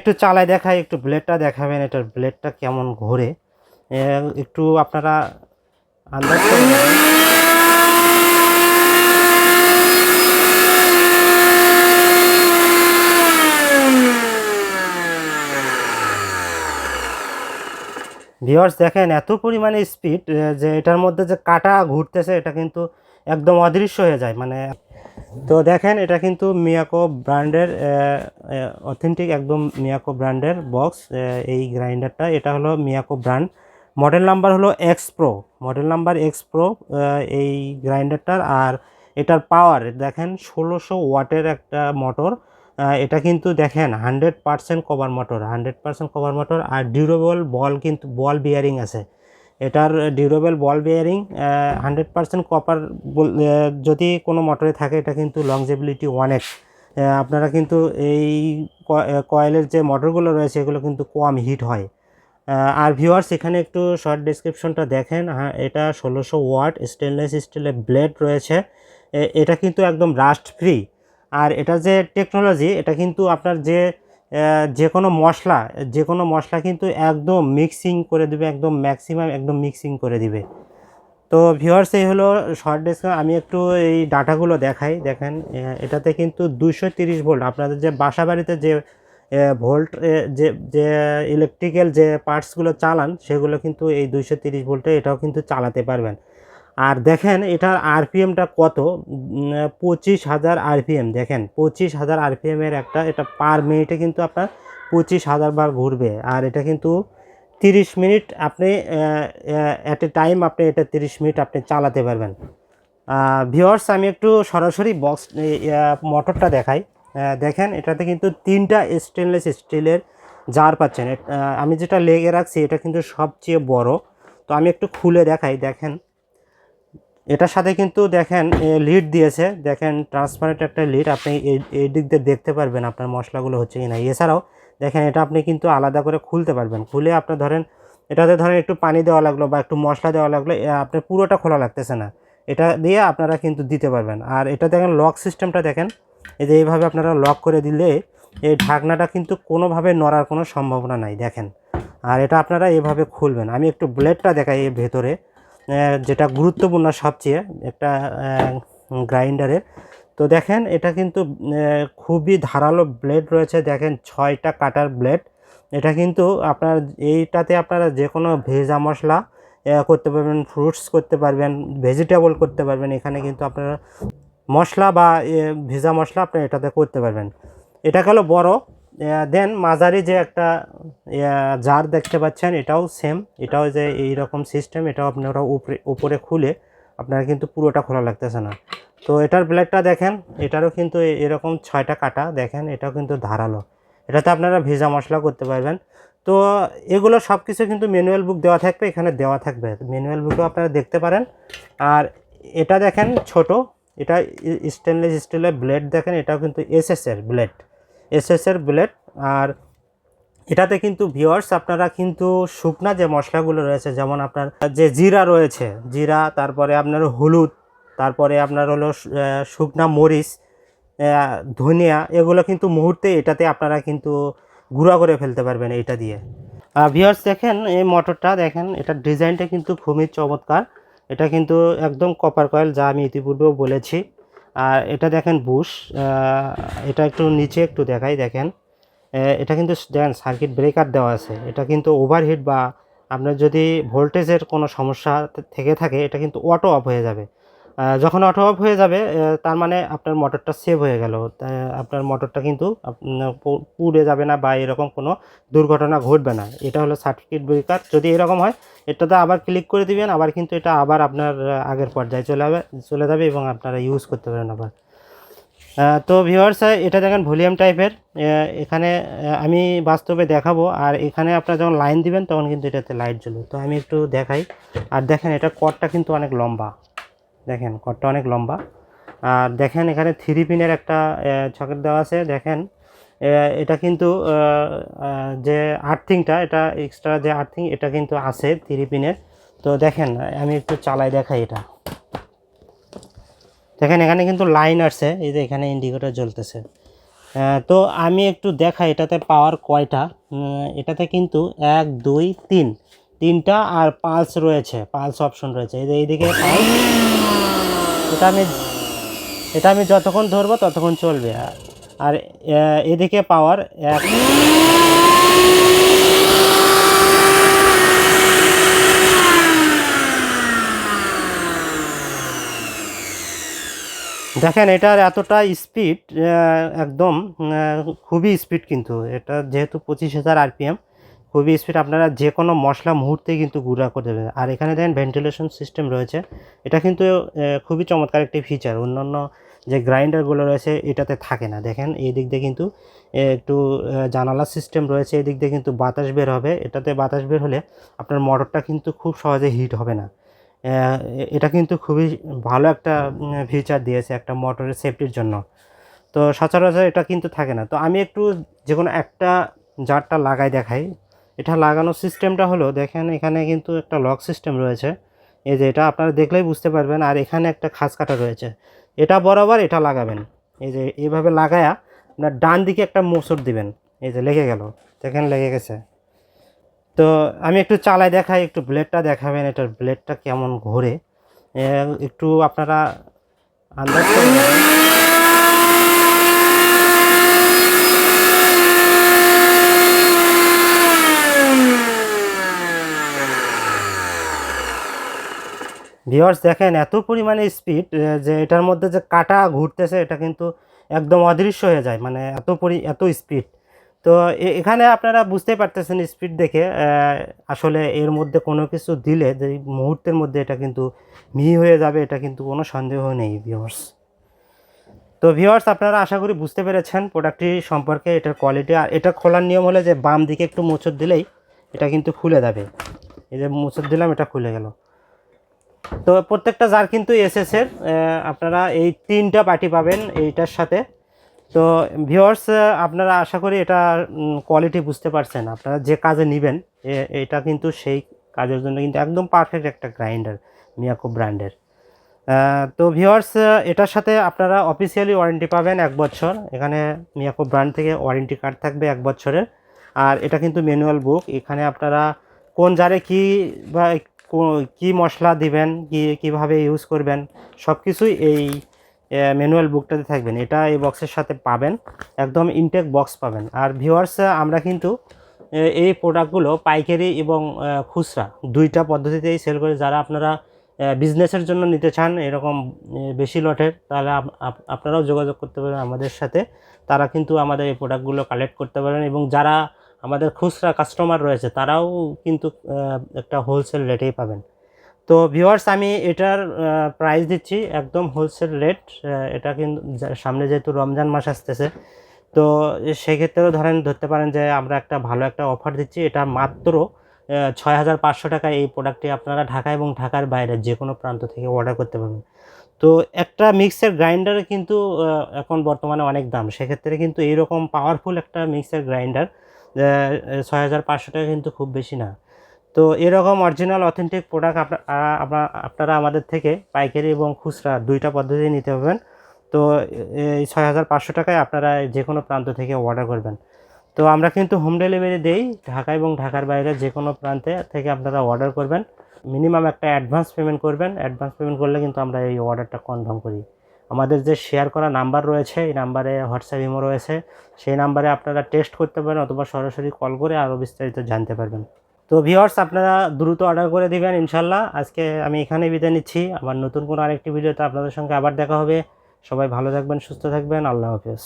একটু চালায় দেখাই, একটু ব্লেডটা দেখাবেন, এটার ব্লেডটা কেমন ঘোরে একটু আপনারা আন্দাজ করে নেবেন। ভিউয়ার্স দেখেন এত পরিমাণে স্পিড যে এটার মধ্যে যে কাটা ঘুরতেছে এটা কিন্তু একদম অদৃশ্য হয়ে যায় মানে। তো দেখেন এটা কিন্তু মিয়াকো ব্র্যান্ডের অথেন্টিক একদম মিয়াকো ব্র্যান্ডের বক্স। এই গ্রাইন্ডারটা এটা হলো মিয়াকো ব্র্যান্ড, মডেল নাম্বার হলো x pro, model number x pro এই গ্রাইন্ডারটার। আর এটার পাওয়ার দেখেন 1600 ওয়াটের একটা মোটর। এটা কিন্তু দেখেন 100% কভার মোটর, 100% কভার মোটর। আর ডিউরেবল বল, কিন্তু বল বিয়ারিং আছে এটার, ডিউরেবল বল বিয়ারিং 100% কপার যদি কোনো মোটরে থাকে এটা কিন্তু লংজেবিলিটি অনেক। আপনারা কিন্তু এই কয়েলের যে মোটরগুলো রয়েছে এগুলো কিন্তু কম হিট হয়। আর ভিউয়ার্স এখানে একটু শর্ট ডেসক্রিপশনটা দেখেন। হ্যাঁ, এটা 1600 ওয়াট স্টেনলেস স্টিলের ব্লেড রয়েছে। এটা কিন্তু একদম রাস্ট ফ্রি। আর এটা যে টেকনোলজি, এটা কিন্তু আপনার যে কোনো মশলা কিন্তু একদম মিক্সিং করে দিবে, একদম ম্যাক্সিমাম একদম মিক্সিং করে দিবে। তো ভিউয়ার্স এই হলো শর্ট ডেসক্রিপশন। আমি একটু এই ডাটাগুলো দেখাই। দেখেন এটাতে কিন্তু 230 ভোল্ট, আপনাদের যে বাসা বাড়িতে যে ভোল্ট যে যে ইলেকট্রিক্যাল যে পার্টসগুলো চালান সেগুলো কিন্তু এই 230 ভোল্টে এটাও কিন্তু চালাতে পারবেন। আর দেখেন এটার আরপিএমটা কত, 25,000 আরপিএম। দেখেন 25,000 আরপিএমের একটা, এটা পার মিনিটে কিন্তু আপনার 25,000 বার ঘুরবে। আর এটা কিন্তু 30 মিনিট আপনি অ্যাট এ টাইম আপনি এটা 30 মিনিট আপনি চালাতে পারবেন। ভিউয়ার্স আমি একটু সরাসরি বক্স মোটরটা দেখাই। দেখেন এটাতে কিন্তু 3টা স্টেনলেস স্টিলের জার পাচ্ছেন। আমি যেটা লেগে রাখছি এটা কিন্তু সবচেয়ে বড়। তো আমি একটু খুলে দেখাই। দেখেন এটার সাথে কিন্তু দেখেন লিড দিয়েছে, দেখেন ট্রান্সপারেন্ট একটা লিড, আপনি এই দিক দিয়ে দেখতে পারবেন আপনার মশলাগুলো হচ্ছে কি না। এছাড়াও দেখেন এটা আপনি কিন্তু আলাদা করে খুলতে পারবেন। খুলে আপনার ধরেন এটাতে ধরেন একটু পানি দেওয়া লাগলো বা একটু মশলা দেওয়া লাগলো, আপনার পুরোটা খোলা লাগতেছে না, এটা দিয়ে আপনারা কিন্তু দিতে পারবেন। আর এটা দেখেন লক সিস্টেমটা দেখেন, এই যে এইভাবে আপনারা লক করে দিলে এই ঢাকনাটা কিন্তু কোনোভাবে নড়ার কোনো সম্ভাবনা নাই। দেখেন আর এটা আপনারা এভাবে খুলবেন। আমি একটু ব্লেডটা দেখাই এর ভেতরে, যেটা গুরুত্বপূর্ণ সবচেয়ে একটা গ্রাইন্ডারের। তো দেখেন এটা কিন্তু খুবই ধারালো ব্লেড রয়েছে। দেখেন 6টা কাটার ব্লেড। এটা কিন্তু আপনার এইটাতে আপনারা যে কোনো ভেজা মশলা করতে পারবেন, ফ্রুটস করতে পারবেন, ভেজিটেবল করতে পারবেন। এখানে কিন্তু আপনারা মশলা বা ভেজা মশলা আপনি এটাতে করতে পারবেন। এটা গেল বড়। দেন মাঝারি যে একটা জার দেখতে পাচ্ছেন এটাও সেম, এটাও যে এইরকম সিস্টেম, এটাও আপনারা উপরে খুলে আপনারা কিন্তু পুরোটা খোলা লাগতেছে না। তো এটার ব্লেডটা দেখেন, এটারও কিন্তু এরকম 6টা কাটা। দেখেন এটাও কিন্তু ধারালো, এটাতে আপনারা ভেজা মশলা করতে পারবেন। তো এগুলো সব কিছু কিন্তু ম্যানুয়াল বুক দেওয়া থাকবে, এখানে দেওয়া থাকবে, ম্যানুয়াল বুকও আপনারা দেখতে পারেন। আর এটা দেখেন ছোট, এটা স্টেনলেস স্টিলের ব্লেড। দেখেন এটাও কিন্তু এসএসের ব্লেড, এসএসের ব্লেড। আর এটাতে কিন্তু ভিউয়ার্স আপনারা কিন্তু শুকনা যে মশলাগুলো রয়েছে, যেমন আপনার যে জিরা রয়েছে, জিরা, তারপরে আপনার হলুদ, তারপরে আপনার হলো শুকনা মরিচ, ধনিয়া, এগুলো কিন্তু মুহূর্তে এটাতে আপনারা কিন্তু গুঁড়া করে ফেলতে পারবেন এটা দিয়ে। ভিউয়ার্স দেখেন এই মোটরটা দেখেন, এটার ডিজাইনটা কিন্তু খুবই চমৎকার। এটা কিন্তু একদম কপার কয়েল, যা আমি ইতিপূর্বেও বলেছি। আর এটা দেখেন বুশ, এটা একটু নিচে একটু দেখাই। দেখেন এটা কিন্তু দেখেন সার্কিট ব্রেকার দেওয়া আছে। এটা কিন্তু ওভারহিট বা আপনার যদি ভোল্টেজের কোনো সমস্যা থেকে থাকে এটা কিন্তু অটো অফ হয়ে যাবে। যখন অটো অফ হয়ে যাবে তার মানে আপনার মোটরটা সেভ হয়ে গেল। আপনার মোটরটা কিন্তু পুড়ে যাবে না বা এরকম কোনো দুর্ঘটনা ঘটবে না। এটা হলো সার্কিট ব্রেকার। যদি এরকম হয় এটাতে আবার ক্লিক করে দিবেন, আবার কিন্তু এটা আবার আপনার আগের পর্যায়ে চলে যাবে এবং আপনারা ইউজ করতে পারেন আবার। তো ভিউয়ার্স এটা দেখেন ভলিউম টাইপের, এখানে আমি বাস্তবে দেখাবো। আর এখানে আপনারা যখন লাইন দিবেন তখন কিন্তু এটাতে লাইট জ্বলবে। তো আমি একটু দেখাই। আর দেখেন এটা কর্ডটা কিন্তু অনেক লম্বা, দেখেন কর্ডটা অনেক লম্বা। আর দেখেন এখানে 3 পিনের একটা সকেট দেওয়া আছে। দেখেন এটা কিন্তু যে আর্থিংটা, এটা এক্সট্রা যে আর্থিং এটা কিন্তু আছে 3 পিনের। তো দেখেন আমি একটু চালাই দেখাই। এটা দেখেন এখানে কিন্তু লাইন আসছে, এই যে এখানে ইন্ডিকেটর জ্বলতেছে। তো আমি একটু দেখাই এটাতে পাওয়ার কয়টা। এটাতে কিন্তু 1 2 3 তিনটা, আর পালস রয়েছে, পালস অপশন রয়েছে, এই যে এইদিকে পালস। এটা আমি এটা আমি যতক্ষণ ধরবো ততক্ষণ চলবে। আর এদিকে পাওয়ার এক। দেখেন এটার এতটা স্পিড, একদম খুবই স্পিড, কিন্তু এটা যেহেতু 25,000 আরপিএম, খুবই স্পিড। আপনারা যে কোনো মশলা মুহূর্তেই কিন্তু গুঁড়া করে দেবেন। আর এখানে দেখেন ভেন্টিলেশন সিস্টেম রয়েছে, এটা কিন্তু খুবই চমৎকার একটি ফিচার। অন্যান্য যে গ্রাইন্ডারগুলো রয়েছে এটাতে থাকে না। দেখেন এই দিক দিয়ে কিন্তু একটু জানালা সিস্টেম রয়েছে, এই দিক দিয়ে কিন্তু বাতাস বের হবে। এটাতে বাতাস বের হলে আপনার মোটরটা কিন্তু খুব সহজে হিট হবে না। এটা কিন্তু খুবই ভালো একটা ফিচার দিয়েছে একটা মোটরের সেফটির জন্য। তো সচরাচর এটা কিন্তু থাকে না। তো আমি একটু যে কোনো একটা জারটা লাগাই দেখাই। এটা লাগানোর সিস্টেমটা হলো, দেখেন এখানে কিন্তু একটা লক সিস্টেম রয়েছে, এই যে এটা আপনারা দেখলেই বুঝতে পারবেন। আর এখানে একটা খাঁজ কাটা রয়েছে, এটা বরাবর এটা লাগাবেন। এই যে এইভাবে লাগায়া আপনার ডান দিকে একটা মোচড় দিবেন, এই যে লেগে গেল, দেখেন লেগে গেছে। তো আমি একটু চালাই দেখাই, একটু ব্লেডটা দেখাবেন, এটার ব্লেডটা কেমন ঘোরে একটু আপনারা আন্দাজ করে নেবেন। ভিউয়ার্স দেখেন এত পরিমাণে স্পিড, যে এটার মধ্যে যে কাটা ঘুরতেছে এটা কিন্তু একদম অদৃশ্য হয়ে যায়, মানে এত স্পিড। তো এখানে আপনারা বুঝতে পারতেছেন স্পিড দেখে, আসলে এর মধ্যে কোনো কিছু দিলে যে মুহূর্তের মধ্যে এটা কিন্তু মিহি হয়ে যাবে, এটা কিন্তু কোনো সন্দেহ নেই ভিউয়ার্স। তো ভিউয়ার্স আপনারা আশা করি বুঝতে পেরেছেন প্রোডাক্টটি সম্পর্কে, এটার কোয়ালিটি। আর এটা খোলার নিয়ম হলে যে বাম দিকে একটু মোচড় দিলেই এটা কিন্তু খুলে যাবে। এই যে মোচড় দিলাম, এটা খুলে গেল। তো প্রত্যেকটা জার কিন্তু এসএসের, আপনারা এই 3টা বাটি পাবেন এইটার সাথে। তো ভিউয়ার্স আপনারা আশা করি এটা কোয়ালিটি বুঝতে পারছেন। আপনারা যে কাজে নেবেন এটা কিন্তু সেই কাজের জন্য কিন্তু একদম পারফেক্ট একটা গ্রাইন্ডার মিয়াকো ব্র্যান্ডের। তো ভিউয়ার্স এটার সাথে আপনারা অফিসিয়ালি ওয়ারেন্টি পাবেন 1 বছর। এখানে মিয়াকো ব্র্যান্ড থেকে ওয়ারেন্টি কার্ড থাকবে 1 বছরের। আর এটা কিন্তু ম্যানুয়াল বুক, এখানে আপনারা কোন জারে কী বা কী মশলা দিবেন, কীভাবে ইউজ করবেন, সব কিছুই এই ম্যানুয়াল বুকটাতে থাকবেন। এটা এই বক্সের সাথে পাবেন, একদম ইনটেক বক্স পাবেন। আর ভিউয়ার্স আমরা কিন্তু এই প্রোডাক্টগুলো পাইকারি এবং খুচরা দুইটা পদ্ধতিতেই সেল করি। যারা আপনারা বিজনেসের জন্য নিতে চান এরকম বেশি লটের, তাহলে আপনারাও যোগাযোগ করতে পারেন আমাদের সাথে। তারা কিন্তু আমাদের এই প্রোডাক্টগুলো কালেক্ট করতে পারেন। এবং যারা আমাদের খুচরা কাস্টমার রয়েছে তারাও কিন্তু একটা হোলসেল রেটেই পাবেন। তো ভিউয়ার্স আমি এটার প্রাইস দিচ্ছি একদম হোলসেল রেট। এটা কিন্তু সামনে যেহেতু রমজান মাস আসতেছে, তো সেক্ষেত্রেও ধরতে পারেন যে আমরা একটা ভালো একটা অফার দিচ্ছি। এটা মাত্র 6,500 টাকায় এই প্রোডাক্টটি আপনারা ঢাকা এবং ঢাকার বাইরে যে কোনো প্রান্ত থেকে অর্ডার করতে পারবেন। তো একটা মিক্সার গ্রাইন্ডারে কিন্তু এখন বর্তমানে অনেক দাম, সেক্ষেত্রে কিন্তু এইরকম পাওয়ারফুল একটা মিক্সার গ্রাইন্ডার 6,500 টাকা কিন্তু খুব বেশি না। তো এরকম অরিজিনাল অথেন্টিক প্রোডাক্ট আপনারা আমাদের থেকে পাইকারি এবং খুচরা দুইটা পদ্ধতি নিতে পারবেন। তো এই 6,500 টাকায় আপনারা যে কোনো প্রান্ত থেকে অর্ডার করবেন। তো আমরা কিন্তু হোম ডেলিভারি দেই ঢাকা এবং ঢাকার বাইরে যে কোনো প্রান্তে থেকে আপনারা অর্ডার করবেন। মিনিমাম একটা অ্যাডভান্স পেমেন্ট করবেন, অ্যাডভান্স পেমেন্ট করলে কিন্তু আমরা এই অর্ডারটা কনফার্ম করি। আমাদের যে শেয়ার করা নাম্বার রয়েছে, এই নাম্বারে হোয়াটসঅ্যাপ ইমো রয়েছে, সেই নাম্বারে আপনারা টেক্সট করতে পারেন অথবা সরাসরি কল করে আরও বিস্তারিত জানতে পারবেন। তো ভিউয়ার্স আপনারা দ্রুত অর্ডার করে দিবেন ইনশাল্লাহ। আজকে আমি এখানেই বিদায় নিচ্ছি, আবার নতুন কোনো আরেকটি ভিডিওতে আপনাদের সঙ্গে আবার দেখা হবে। সবাই ভালো থাকবেন, সুস্থ থাকবেন, আল্লাহ হাফেজ।